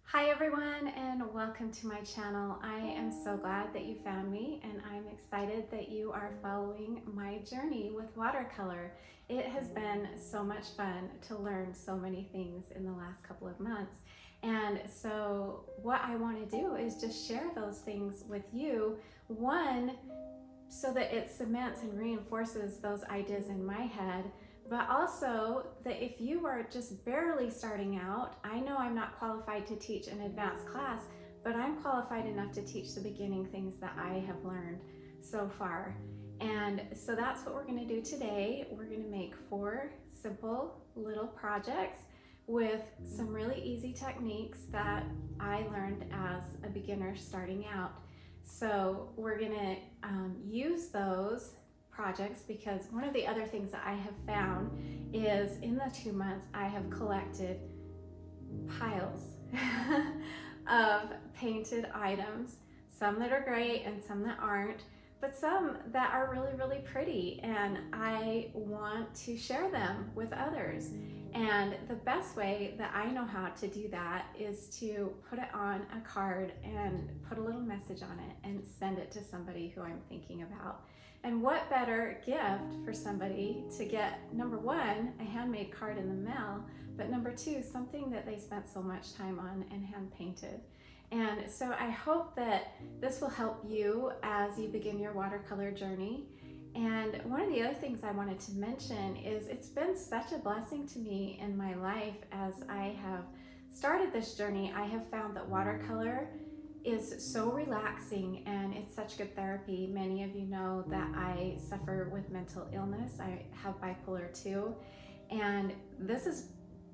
Hi everyone and welcome to my channel. I am so glad that you found me and I'm excited that you are following my journey with watercolor. It has been so much fun to learn so many things in the last couple of months. And so what I want to do is just share those things with you. One, so that it cements and reinforces those ideas in my head, but also that if you are just barely starting out, I know I'm not qualified to teach an advanced class, but I'm qualified enough to teach the beginning things that I have learned so far. And so that's what we're going to do today. We're going to make 4 simple little projects with some really easy techniques that I learned as a beginner starting out. So we're gonna use those projects because one of the other things that I have found is in the 2 months I have collected piles of painted items, some that are great and some that aren't, but some that are really, really pretty, and I want to share them with others. And the best way that I know how to do that is to put it on a card and put a little message on it and send it to somebody who I'm thinking about. And what better gift for somebody to get, number one, a handmade card in the mail, but number two, something that they spent so much time on and hand painted. And so I hope that this will help you as you begin your watercolor journey. And one of the other things I wanted to mention is it's been such a blessing to me in my life as I have started this journey. I have found that watercolor is so relaxing and it's such good therapy. Many of you know that I suffer with mental illness. I have bipolar 2, and this has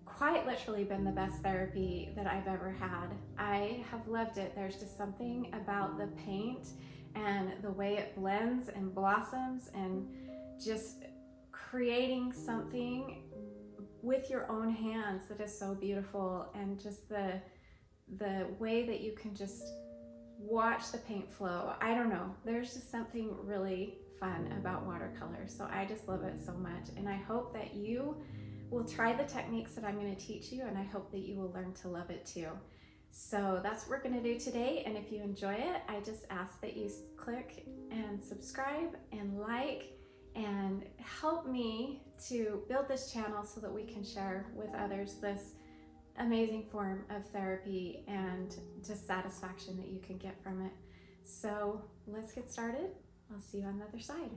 quite literally been the best therapy that I've ever had. I have loved it. There's just something about the paint and the way it blends and blossoms and just creating something with your own hands that is so beautiful, and just the way that you can just watch the paint flow. I don't know, there's just something really fun about watercolor. So I just love it so much, and I hope that you will try the techniques that I'm going to teach you, and I hope that you will learn to love it too. So that's what we're going to do today, and if you enjoy it, I just ask that you click and subscribe and like and help me to build this channel so that we can share with others this amazing form of therapy and just satisfaction that you can get from it. So let's get started. I'll see you on the other side.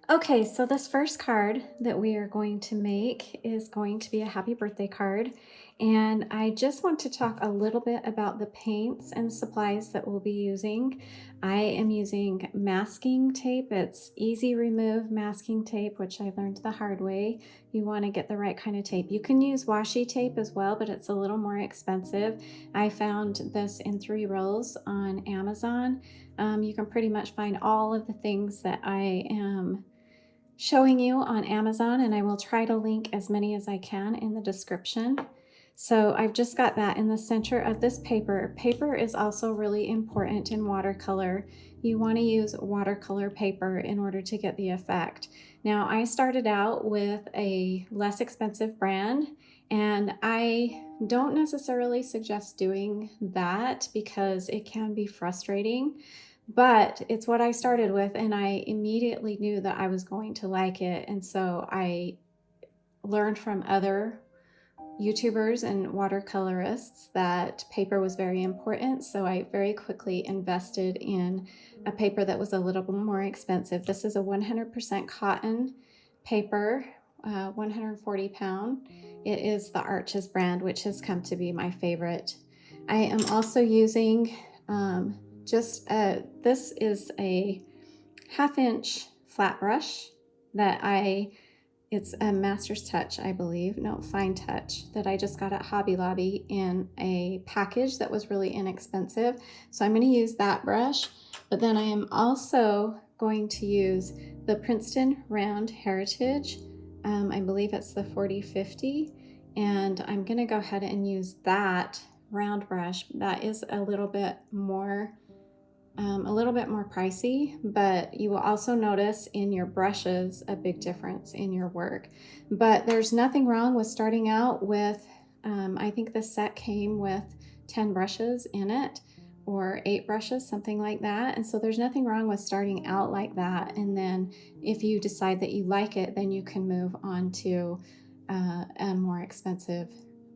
Okay, so this first card that we are going to make is going to be a happy birthday card. And I just want to talk a little bit about the paints and supplies that we'll be using. I am using masking tape. It's easy remove masking tape, which I learned the hard way. You want to get the right kind of tape. You can use washi tape as well, but it's a little more expensive. I found this in 3 rolls on Amazon. You can pretty much find all of the things that I am showing you on Amazon, and I will try to link as many as I can in the description. So I've just got that in the center of this paper. Paper is also really important in watercolor. You want to use watercolor paper in order to get the effect. Now, I started out with a less expensive brand, and I don't necessarily suggest doing that because it can be frustrating. But it's what I started with, and I immediately knew that I was going to like it. And so I learned from other YouTubers and watercolorists that paper was very important. So I very quickly invested in a paper that was a little bit more expensive. This is a 100% cotton paper, 140 pound. It is the Arches brand, which has come to be my favorite. I am also using this is a 1/2 inch flat brush that it's a Master's Touch, I believe. No, Fine Touch, that I just got at Hobby Lobby in a package that was really inexpensive. So I'm going to use that brush, but then I am also going to use the Princeton Round Heritage. I believe it's the 4050, and I'm going to go ahead and use that round brush. That is a little bit more pricey, but you will also notice in your brushes a big difference in your work. But there's nothing wrong with starting out with I think the set came with 10 brushes in it, or 8 brushes, something like that. And so there's nothing wrong with starting out like that. And then if you decide that you like it, then you can move on to a more expensive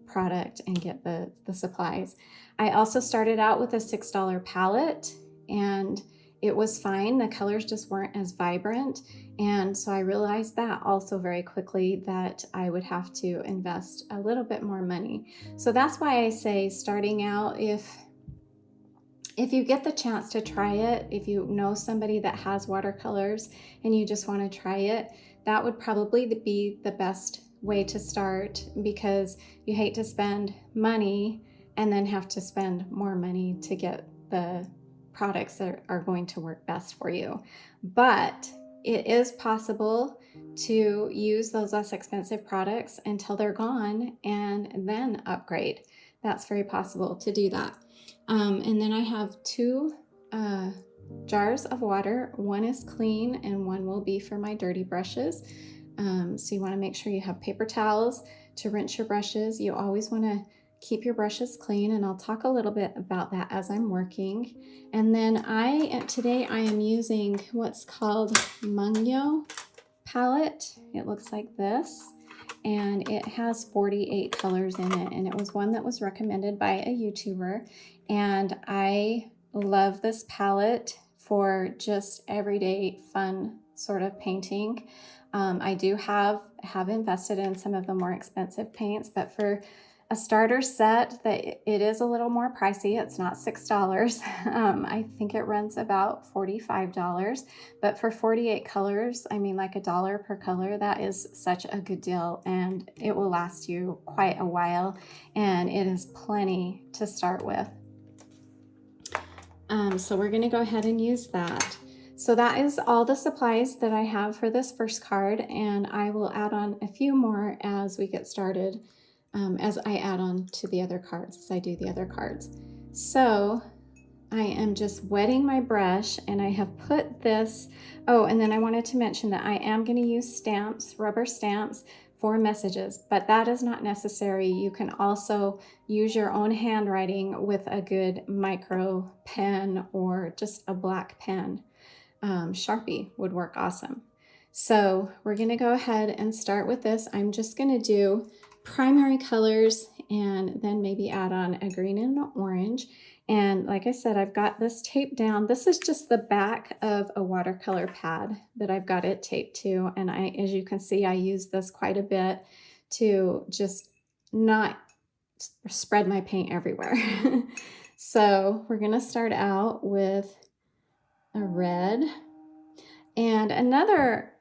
product and get the supplies. I also started out with a $6 palette, and it was fine. The colors just weren't as vibrant. And so I realized that also very quickly that I would have to invest a little bit more money. So that's why I say starting out, if you get the chance to try it, if you know somebody that has watercolors and you just want to try it, that would probably be the best way to start, because you hate to spend money and then have to spend more money to get the products that are going to work best for you. But it is possible to use those less expensive products until they're gone and then upgrade. That's very possible to do that. And then I have 2 jars of water. One is clean and one will be for my dirty brushes. So you want to make sure you have paper towels to rinse your brushes. You always want to keep your brushes clean, and I'll talk a little bit about that as I'm working. And then today I am using what's called Mungyo palette. It looks like this, and it has 48 colors in it, and it was one that was recommended by a YouTuber, and I love this palette for just everyday fun sort of painting. I do have invested in some of the more expensive paints, but for a starter set, that it is a little more pricey. It's not $6. I think it runs about $45, but for 48 colors, I mean, like $1 per color, that is such a good deal, and it will last you quite a while, and it is plenty to start with. So we're going to go ahead and use that. So that is all the supplies that I have for this first card, and I will add on a few more as we get started, as I add on to the other cards, as I do the other cards. So I am just wetting my brush, and I have put this, oh, and then I wanted to mention that I am going to use stamps, rubber stamps, for messages, but that is not necessary. You can also use your own handwriting with a good micro pen or just a black pen. Sharpie would work awesome. So we're going to go ahead and start with this. I'm just going to do primary colors and then maybe add on a green and an orange. And like I said, I've got this taped down. This is just the back of a watercolor pad that I've got it taped to. And as you can see, I use this quite a bit to just not spread my paint everywhere. So we're gonna start out with a red. And another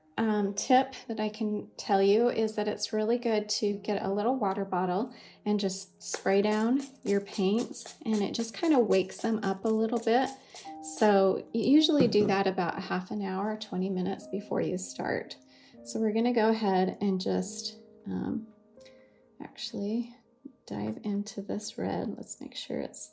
tip that I can tell you is that it's really good to get a little water bottle and just spray down your paints, and it just kind of wakes them up a little bit. So you usually do that about a half an hour, 20 minutes before you start. So we're going to go ahead and just actually dive into this red. Let's make sure it's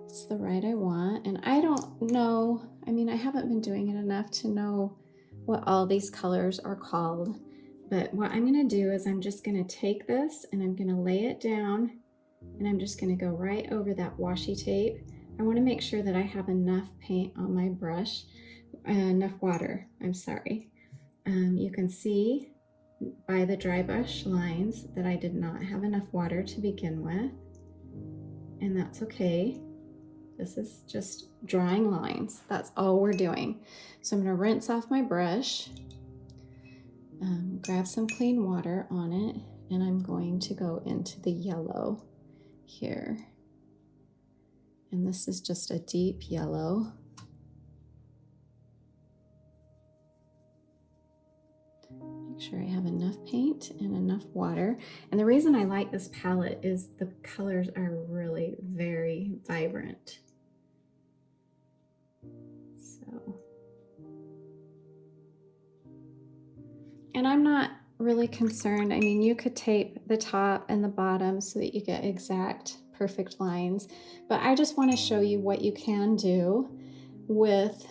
it's the right I want. And I don't know, I mean, I haven't been doing it enough to know what all these colors are called. But what I'm going to do is I'm just going to take this and I'm going to lay it down, and I'm just going to go right over that washi tape. I want to make sure that I have enough paint on my brush, enough water, I'm sorry. You can see by the dry brush lines that I did not have enough water to begin with, and that's okay. This is just drawing lines. That's all we're doing. So I'm going to rinse off my brush, grab some clean water on it, and I'm going to go into the yellow here. And this is just a deep yellow. Make sure I have enough paint and enough water. And the reason I like this palette is the colors are really very vibrant. So, and I'm not really concerned. I mean, you could tape the top and the bottom so that you get exact perfect lines, but I just want to show you what you can do with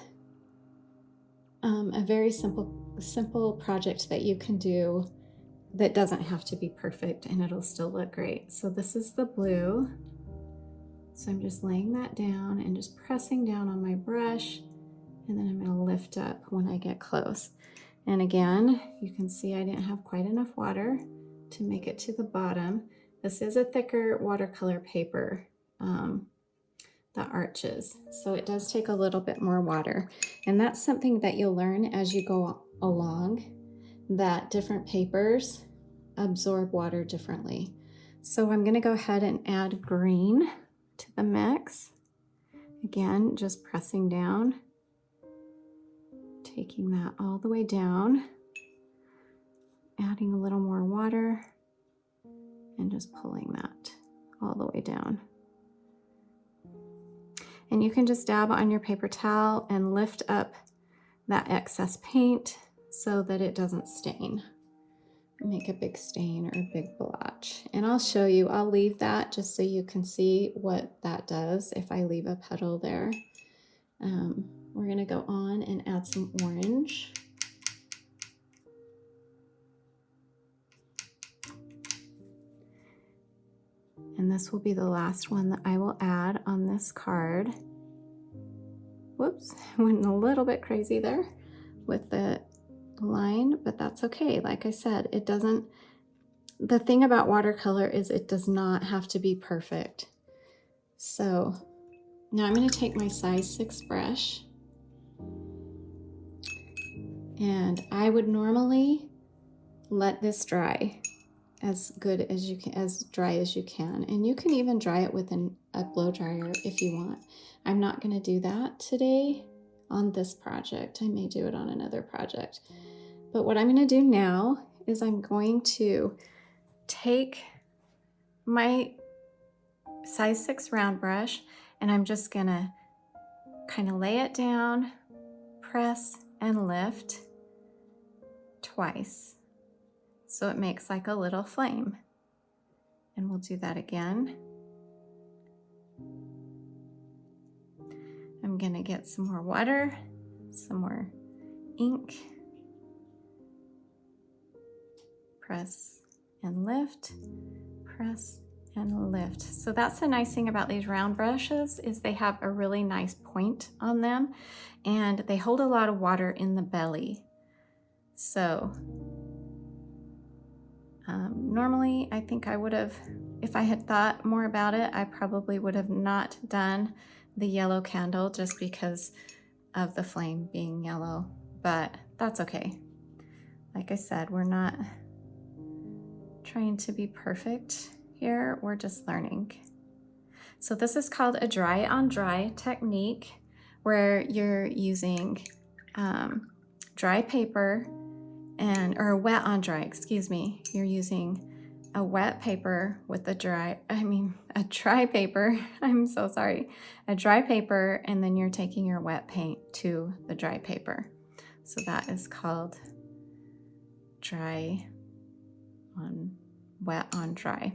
a very simple project that you can do that doesn't have to be perfect and it'll still look great. So this is the blue. So I'm just laying that down and just pressing down on my brush, and then I'm going to lift up when I get close. And again, you can see I didn't have quite enough water to make it to the bottom. This is a thicker watercolor paper, the arches, so it does take a little bit more water. And that's something that you'll learn as you go along, that different papers absorb water differently. So I'm going to go ahead and add green to the mix. Again, just pressing down, taking that all the way down, adding a little more water, and just pulling that all the way down. And you can just dab on your paper towel and lift up that excess paint so that it doesn't stain. Make a big stain or a big blotch. And I'll show you, I'll leave that just so you can see what that does if I leave a puddle there. We're gonna go on and add some orange. And this will be the last one that I will add on this card. Whoops, went a little bit crazy there with the line, but that's okay. Like I said, it doesn't, the thing about watercolor is it does not have to be perfect. So now I'm going to take my size 6 brush, and I would normally let this dry as good as you can, as dry as you can. And you can even dry it with a blow dryer if you want. I'm not going to do that today on this project. I may do it on another project. But what I'm going to do now is I'm going to take my size 6 round brush, and I'm just going to kind of lay it down, press and lift twice, so it makes like a little flame. And we'll do that again. I'm gonna get some more water, some more ink. Press and lift, press and lift. So that's the nice thing about these round brushes, is they have a really nice point on them, and they hold a lot of water in the belly. So normally I think I would have, if I had thought more about it, I probably would have not done the yellow candle just because of the flame being yellow, but that's okay. Like I said, we're not trying to be perfect here, we're just learning. So this is called a dry on dry technique, where you're using dry paper or wet on dry, excuse me. You're using a wet paper with a dry paper, I'm so sorry, a dry paper, and then you're taking your wet paint to the dry paper. So that is called wet on dry.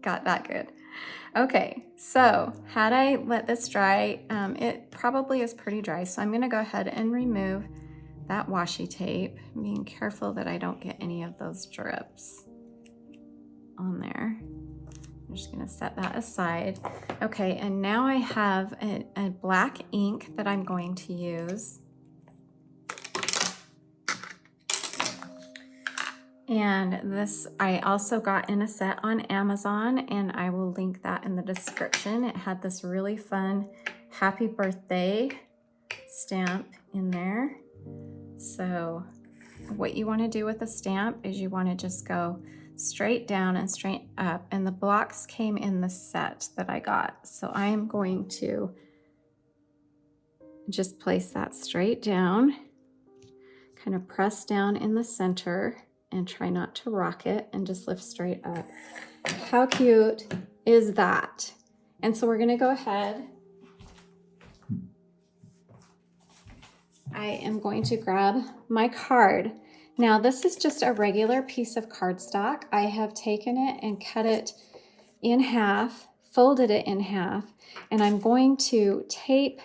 Got that good. Okay, so had I let this dry, it probably is pretty dry, so I'm gonna go ahead and remove that washi tape, being careful that I don't get any of those drips on there. I'm just gonna set that aside. Okay, and now I have a black ink that I'm going to use. And this I also got in a set on Amazon, and I will link that in the description. It had this really fun happy birthday stamp in there. So what you want to do with a stamp is you want to just go straight down and straight up, and the blocks came in the set that I got. So I am going to just place that straight down, kind of press down in the center, and try not to rock it, and just lift straight up. How cute is that? And so we're gonna go ahead. I am going to grab my card. Now this is just a regular piece of cardstock. I have taken it and cut it in half, folded it in half, and I'm going to tape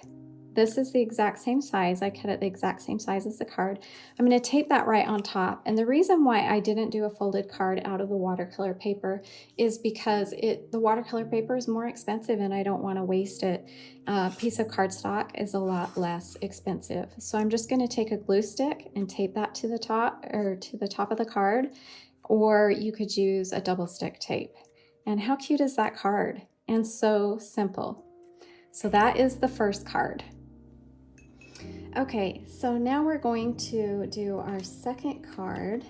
This is the exact same size. I cut it the exact same size as the card. I'm going to tape that right on top. And the reason why I didn't do a folded card out of the watercolor paper is because the watercolor paper is more expensive and I don't want to waste it. A piece of cardstock is a lot less expensive. So I'm just going to take a glue stick and tape that to the top, or to the top of the card, or you could use a double stick tape. And how cute is that card? And so simple. So that is the first card. Okay, so now we're going to do our second card.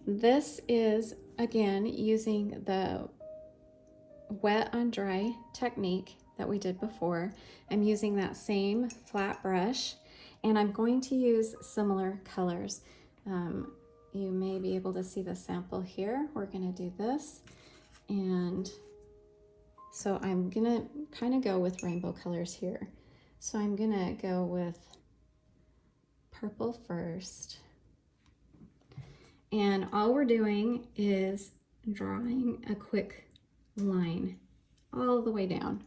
This is, again, using the wet on dry technique that we did before. I'm using that same flat brush, and I'm going to use similar colors. You may be able to see the sample here. We're going to do this, and so I'm going to kind of go with rainbow colors here. So I'm going to go with purple first, and all we're doing is drawing a quick line all the way down.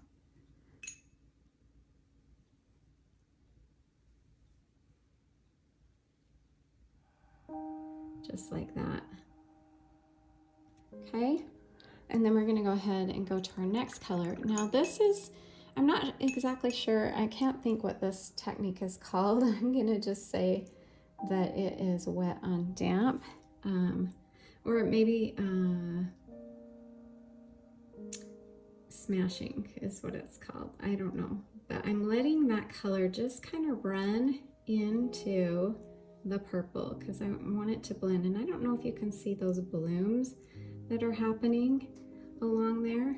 Just like that. Okay, and then we're going to go ahead and go to our next color. Now this is, I'm not exactly sure, I can't think what this technique is called. I'm going to just say that it is wet on damp, or maybe smashing is what it's called. I don't know, but I'm letting that color just kind of run into the purple because I want it to blend. And I don't know if you can see those blooms that are happening along there.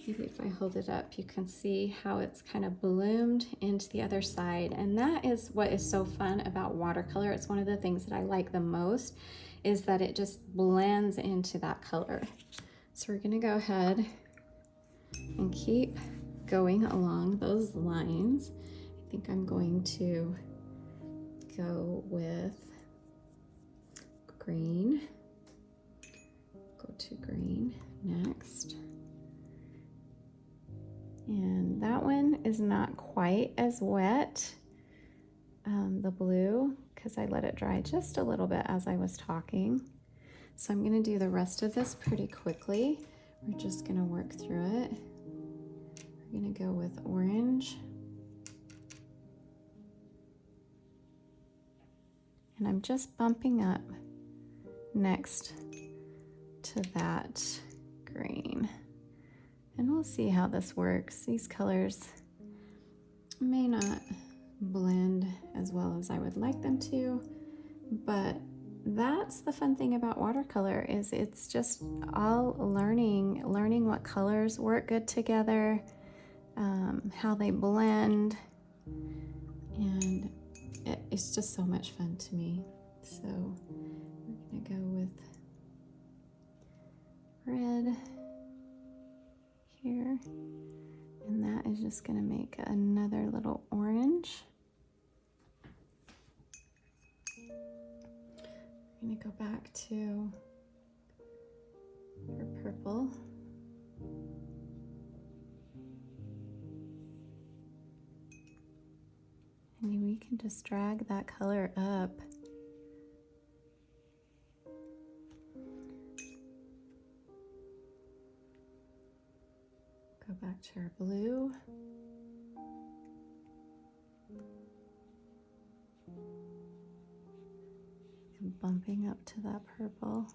Maybe if I hold it up, you can see how it's kind of bloomed into the other side. And that is what is so fun about watercolor. It's one of the things that I like the most, is that it just blends into that color. So we're gonna go ahead and keep going along those lines. I think I'm going to go with green. Go to green next. And that one is not quite as wet, the blue, because I let it dry just a little bit as I was talking. So I'm going to do the rest of this pretty quickly. We're just going to work through it. We're going to go with orange. And I'm just bumping up next to that green. And we'll see how this works. These colors may not blend as well as I would like them to, but that's the fun thing about watercolor, is it's just all learning what colors work good together, how they blend, and it's just so much fun to me. So we're gonna go with red here, and that is just gonna make another little orange. I'm gonna go back to our purple. And we can just drag that color up. Go back to our blue. And bumping up to that purple.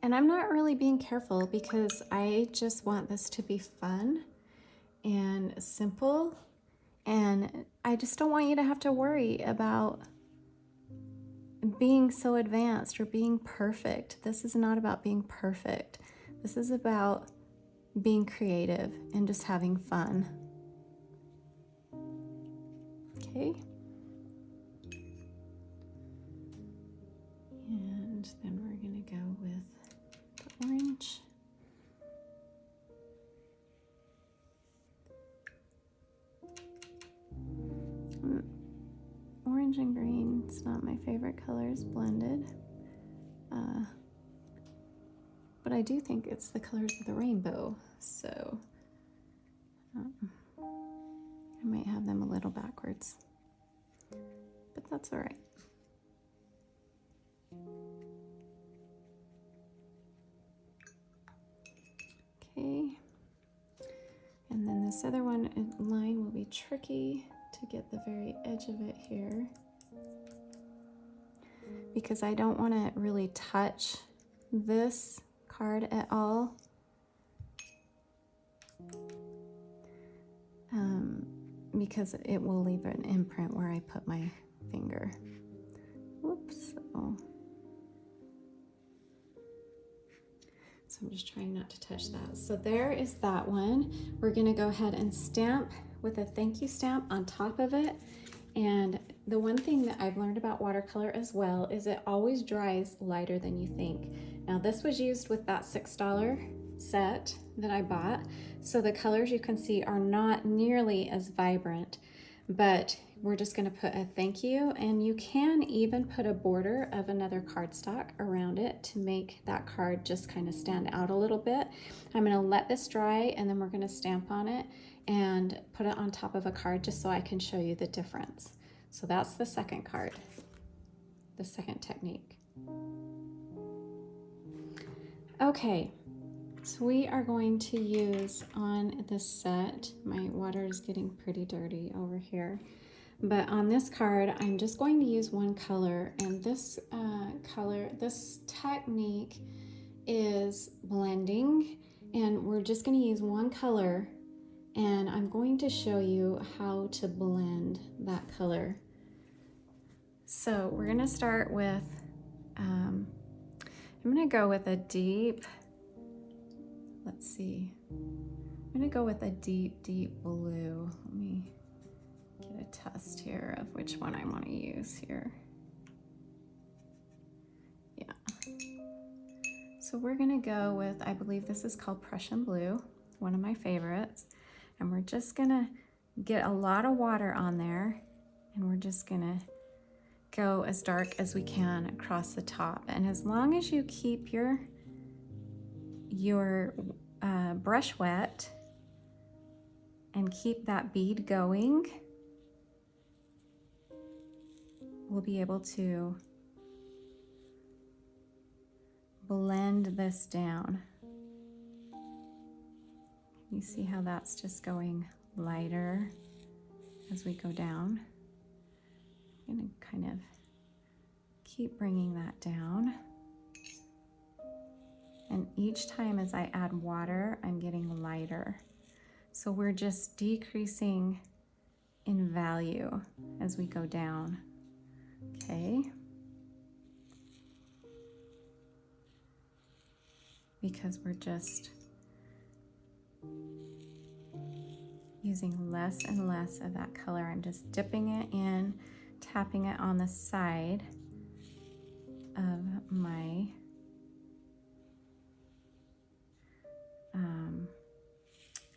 And I'm not really being careful because I just want this to be fun and simple, and I just don't want you to have to worry about being so advanced or being perfect. This is not about being perfect. This is about being creative and just having fun. Okay. And then we're gonna go with the orange. Orange and green, it's not my favorite colors blended, but I do think it's the colors of the rainbow, so I might have them a little backwards, but that's all right. Okay, and then this other line will be tricky to get the very edge of it here, because I don't want to really touch this card at all. Because it will leave an imprint where I put my finger. Whoops. Oh. So I'm just trying not to touch that. So there is that one. We're gonna go ahead and stamp with a thank you stamp on top of it. And the one thing that I've learned about watercolor as well is it always dries lighter than you think. Now this was used with that $6 set that I bought. So the colors you can see are not nearly as vibrant, but we're just gonna put a thank you, and you can even put a border of another cardstock around it to make that card just kind of stand out a little bit. I'm gonna let this dry, and then we're gonna stamp on it and put it on top of a card just so I can show you the difference. So that's the second card, the second technique. Okay, so we are going to use on this set, my water is getting pretty dirty over here, but on this card, I'm just going to use one color, and this this technique is blending, and we're just going to use one color, and I'm going to show you how to blend that color. So we're going to start with, I'm going to go with a deep, let's see, I'm going to go with a deep, deep blue. Let me get a test here of which one I want to use here. Yeah. So we're going to go with, I believe this is called Prussian Blue, one of my favorites. And we're just going to get a lot of water on there, and we're just going to go as dark as we can across the top. And as long as you keep your brush wet and keep that bead going, we'll be able to blend this down. You see how that's just going lighter as we go down. I'm going to kind of keep bringing that down. And each time as I add water, I'm getting lighter. So we're just decreasing in value as we go down. Okay. Because we're just using less and less of that color. I'm just dipping it in, tapping it on the side of my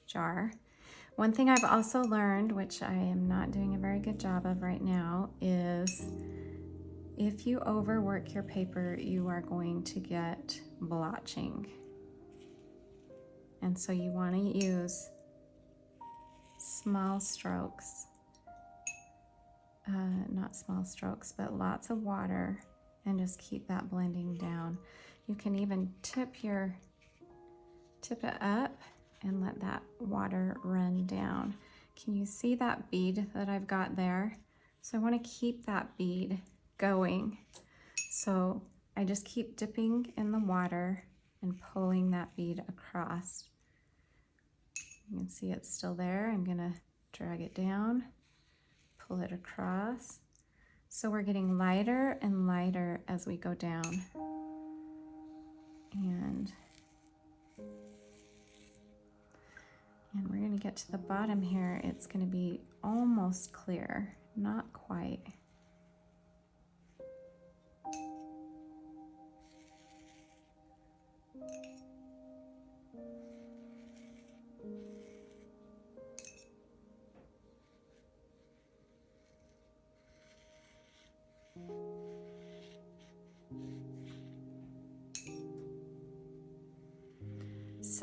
jar. One thing I've also learned, which I am not doing a very good job of right now, is if you overwork your paper, you are going to get blotching. And so you want to use small strokes, not small strokes, but lots of water, and just keep that blending down. You can even tip it up and let that water run down. Can you see that bead that I've got there? So I want to keep that bead going. So I just keep dipping in the water and pulling that bead across. You can see it's still there. I'm gonna drag it down, pull it across. So we're getting lighter and lighter as we go down. And we're gonna get to the bottom here. It's gonna be almost clear, not quite.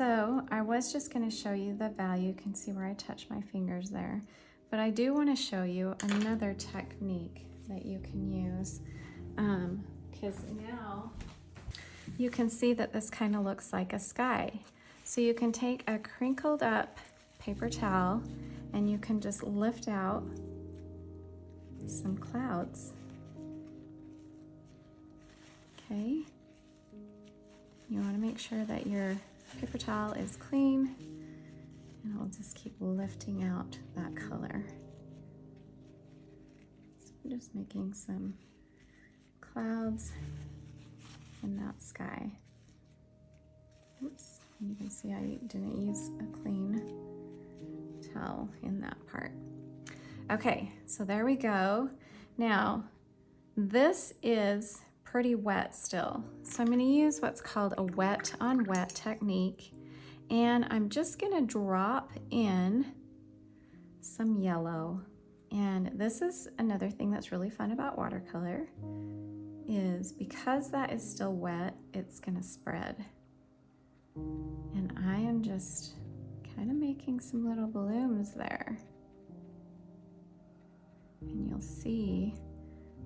So I was just going to show you the value. You can see where I touch my fingers there. But I do want to show you another technique that you can use. Because now you can see that this kind of looks like a sky. So you can take a crinkled up paper towel and you can just lift out some clouds. Okay. You want to make sure that your paper towel is clean, and I'll just keep lifting out that color. So I'm just making some clouds in that sky. Oops, you can see I didn't use a clean towel in that part. Okay, so there we go. Now, this is pretty wet still. So I'm going to use what's called a wet on wet technique, and I'm just going to drop in some yellow. And this is another thing that's really fun about watercolor, is because that is still wet, it's going to spread. And I am just kind of making some little blooms there. And you'll see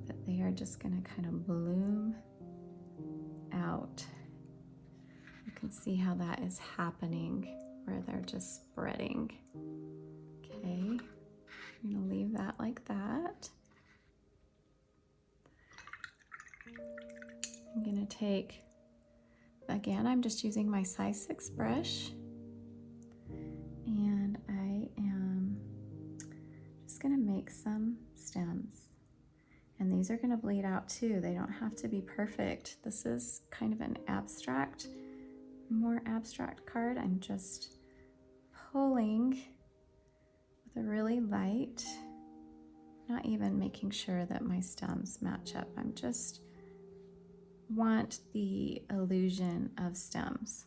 that they are just going to kind of bloom out. You can see how that is happening, where they're just spreading. Okay, I'm going to leave that like that. I'm going to take, again, I'm just using my size 6 brush, and I am just going to make some stems. And these are going to bleed out too. They don't have to be perfect. This is kind of an abstract, more abstract card. I'm just pulling with a really light, not even making sure that my stems match up. I'm just want the illusion of stems.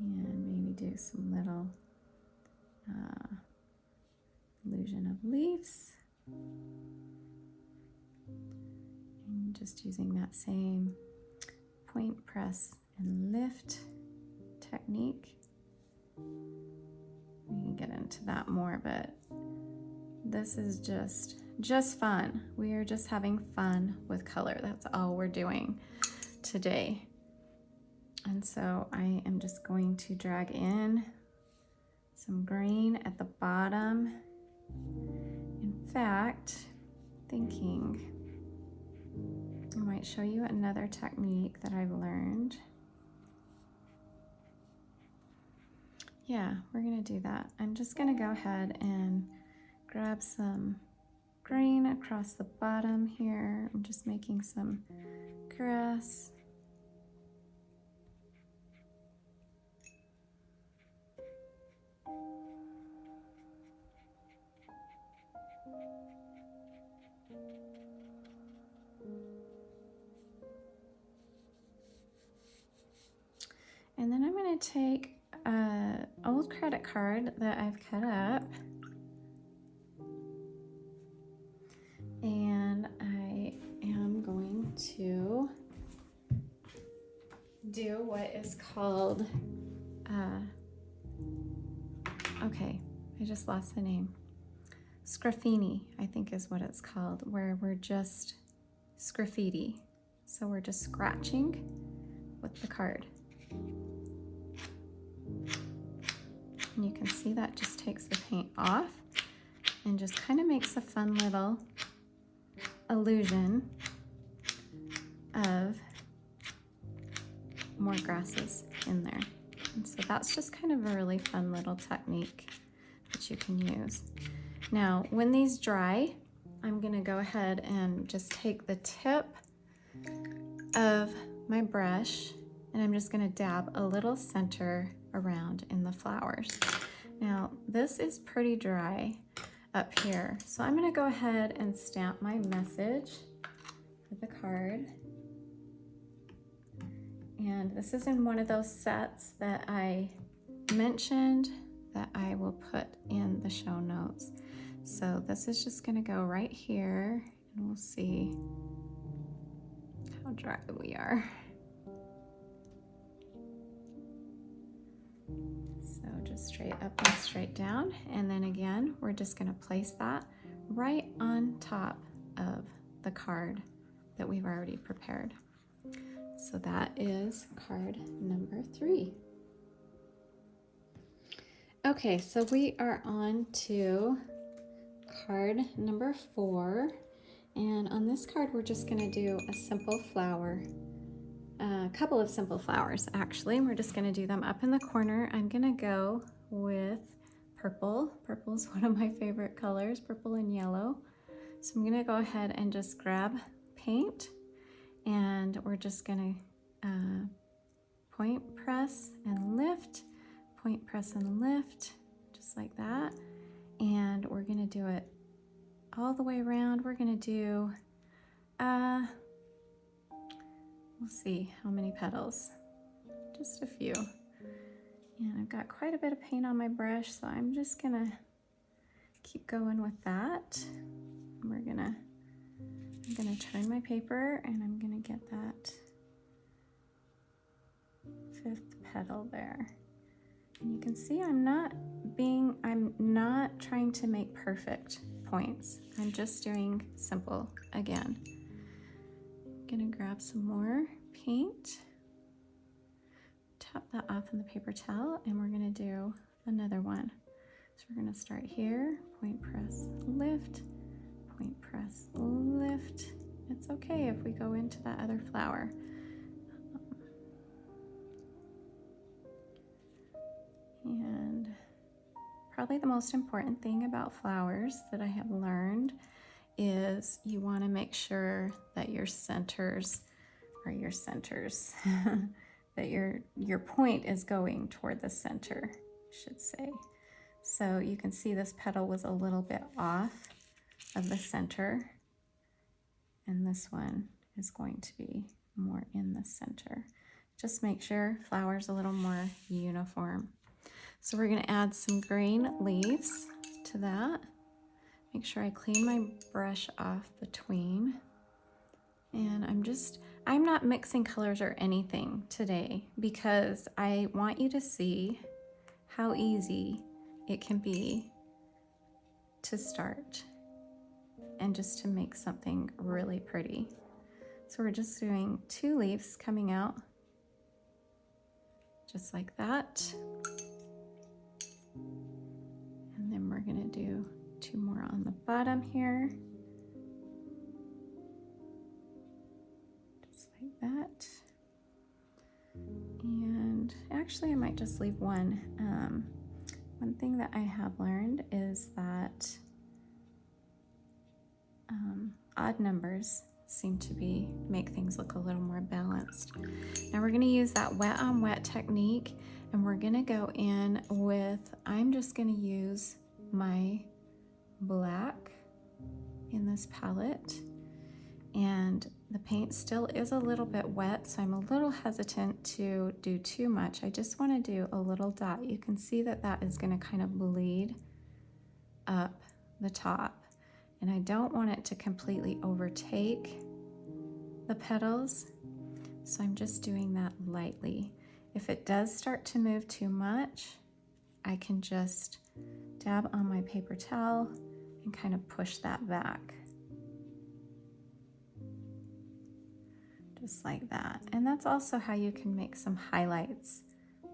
And maybe do some little illusion of leaves, and just using that same point, press, and lift technique. We can get into that more, but this is just fun. We are just having fun with color. That's all we're doing today. And so I am just going to drag in some green at the bottom. In fact, thinking I might show you another technique that I've learned. Yeah, we're gonna do that. I'm just gonna go ahead and grab some green across the bottom here. I'm just making some grass. And then I'm going to take an old credit card that I've cut up, and I am going to do what is called, okay, I just lost the name. Sgraffini, I think is what it's called, where we're just sgraffiti. So we're just scratching with the card. And you can see that just takes the paint off and just kind of makes a fun little illusion of more grasses in there. And so that's just kind of a really fun little technique that you can use. Now, when these dry, I'm going to go ahead and just take the tip of my brush, and I'm just going to dab a little center around in the flowers. Now, this is pretty dry up here, so I'm going to go ahead and stamp my message for the card. And this is in one of those sets that I mentioned that I will put in the show notes. So this is just going to go right here, and we'll see how dry we are. So just straight up and straight down. And then again, we're just gonna place that right on top of the card that we've already prepared. So that is card number 3. Okay, so we are on to card number 4. And on this card, we're just gonna do a simple flower. A couple of simple flowers, actually. We're just gonna do them up in the corner. I'm gonna go with purple. Purple is one of my favorite colors, purple and yellow. So I'm gonna go ahead and just grab paint, and we're just gonna point, press, and lift, point, press, and lift, just like that. And we're gonna do it all the way around. We're gonna do, we'll see how many petals, just a few. And I've got quite a bit of paint on my brush, so I'm just gonna keep going with that. I'm gonna turn my paper, and I'm gonna get that 5th petal there. And you can see I'm not trying to make perfect points. I'm just doing simple again. I'm gonna grab some more paint, tap that off in the paper towel, and we're gonna do another one. So we're gonna start here, point, press, lift, point, press, lift. It's okay if we go into that other flower. And probably the most important thing about flowers that I have learned is you want to make sure that your centers are your centers, that your point is going toward the center, I should say. So you can see this petal was a little bit off of the center, and this one is going to be more in the center. Just make sure flower's a little more uniform. So we're gonna add some green leaves to that. Make sure I clean my brush off between. And I'm not mixing colors or anything today because I want you to see how easy it can be to start and just to make something really pretty. So we're just doing 2 leaves coming out, just like that. And then we're gonna do 2 more on the bottom here. Just like that. And actually I might just leave one. One thing that I have learned is that odd numbers seem to make things look a little more balanced. Now we're gonna use that wet on wet technique, and we're gonna go in with, I'm just gonna use my black in this palette, and the paint still is a little bit wet, so I'm a little hesitant to do too much. I just wanna do a little dot. You can see that that is gonna kind of bleed up the top, and I don't want it to completely overtake the petals, so I'm just doing that lightly. If it does start to move too much, I can just dab on my paper towel and kind of push that back. Just like that. And that's also how you can make some highlights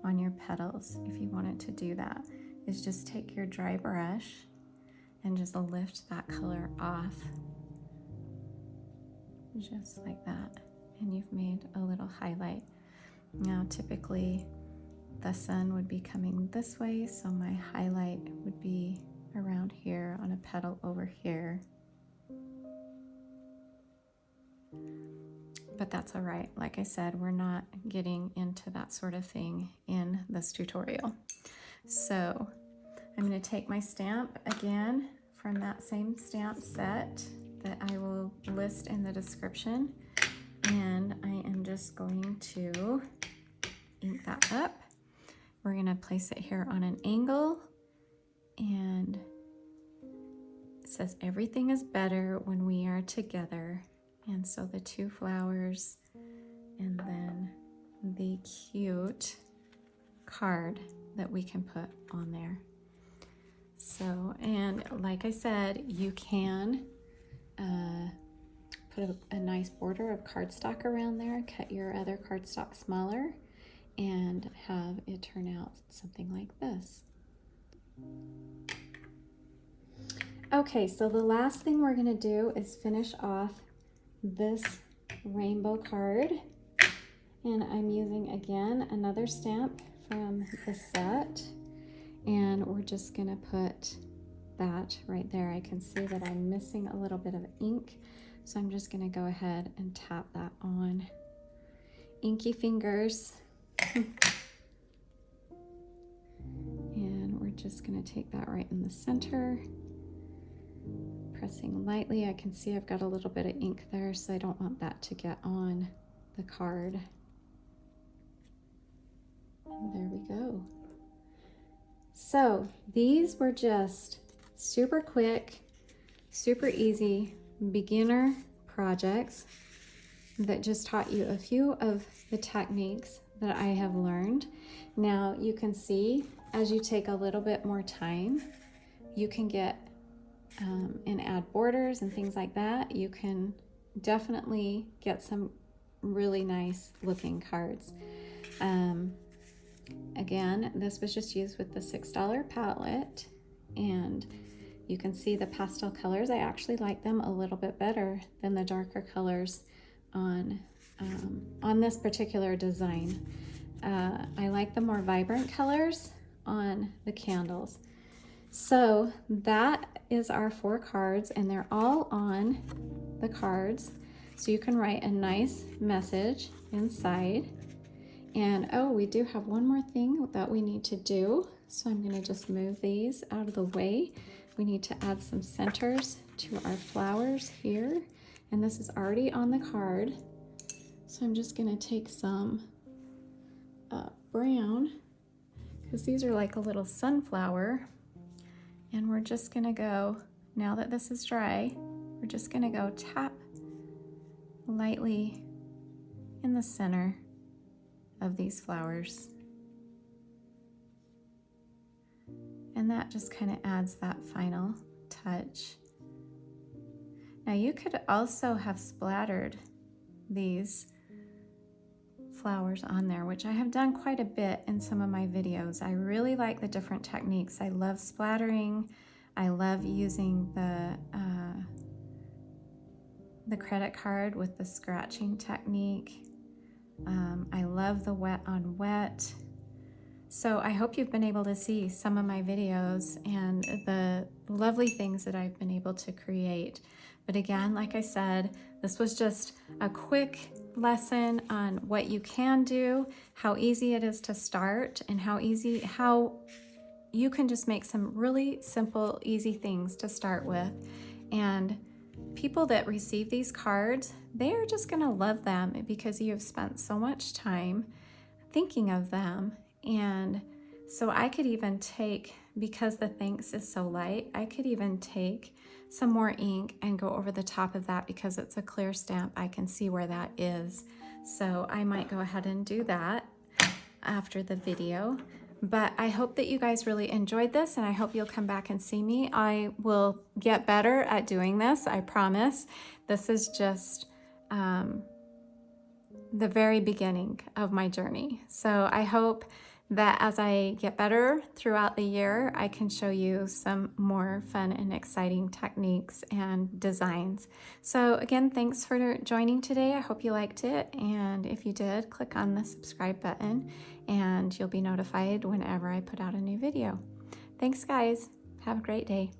on your petals if you wanted to do that, is just take your dry brush and just lift that color off, just like that. And you've made a little highlight. Now typically the sun would be coming this way, so my highlight would be around here on a petal over here. But that's all right. Like I said, we're not getting into that sort of thing in this tutorial. So I'm going to take my stamp again from that same stamp set that I will list in the description, and I am just going to ink that up. We're going to place it here on an angle, and it says everything is better when we are together, And so the 2 flowers and then the cute card that we can put on there. So, and like I said, you can put a nice border of cardstock around there, cut your other cardstock smaller, and have it turn out something like this. Okay, so the last thing we're gonna do is finish off this rainbow card. And I'm using, again, another stamp from the set. And we're just gonna put that right there. I can see that I'm missing a little bit of ink, so I'm just gonna go ahead and tap that on. Inky fingers. And we're just gonna take that right in the center. Pressing lightly. I can see I've got a little bit of ink there, so I don't want that to get on the card. And there we go. So these were just super quick, super easy beginner projects that just taught you a few of the techniques that I have learned. Now you can see as you take a little bit more time, you can get and add borders and things like that. You can definitely get some really nice looking cards. Again, this was just used with the $6 palette, and you can see the pastel colors. I actually like them a little bit better than the darker colors on this particular design. I like the more vibrant colors on the candles. So that is our 4 cards, and they're all on the cards. So you can write a nice message inside. And oh, we do have one more thing that we need to do. So I'm gonna just move these out of the way. We need to add some centers to our flowers here. And this is already on the card. So I'm just gonna take some brown, because these are like a little sunflower. And we're just gonna go, now that this is dry, we're just gonna go tap lightly in the center of these flowers. And that just kind of adds that final touch. Now you could also have splattered these flowers on there, which I have done quite a bit in some of my videos. I really like the different techniques. I love splattering. I love using the credit card with the scratching technique. I love the wet on wet. So I hope you've been able to see some of my videos and the lovely things that I've been able to create. But again, like I said, this was just a quick lesson on what you can do, how easy it is to start, and how you can just make some really simple, easy things to start with. And people that receive these cards, they are just gonna love them because you have spent so much time thinking of them. And so I could even take, because the thanks is so light, I could even take some more ink and go over the top of that because it's a clear stamp. I can see where that is. So I might go ahead and do that after the video. But I hope that you guys really enjoyed this, and I hope you'll come back and see me. I will get better at doing this, I promise. This is just the very beginning of my journey. So I hope that as I get better throughout the year, I can show you some more fun and exciting techniques and designs. So again, thanks for joining today. I hope you liked it. And if you did, click on the subscribe button and you'll be notified whenever I put out a new video. Thanks guys. Have a great day.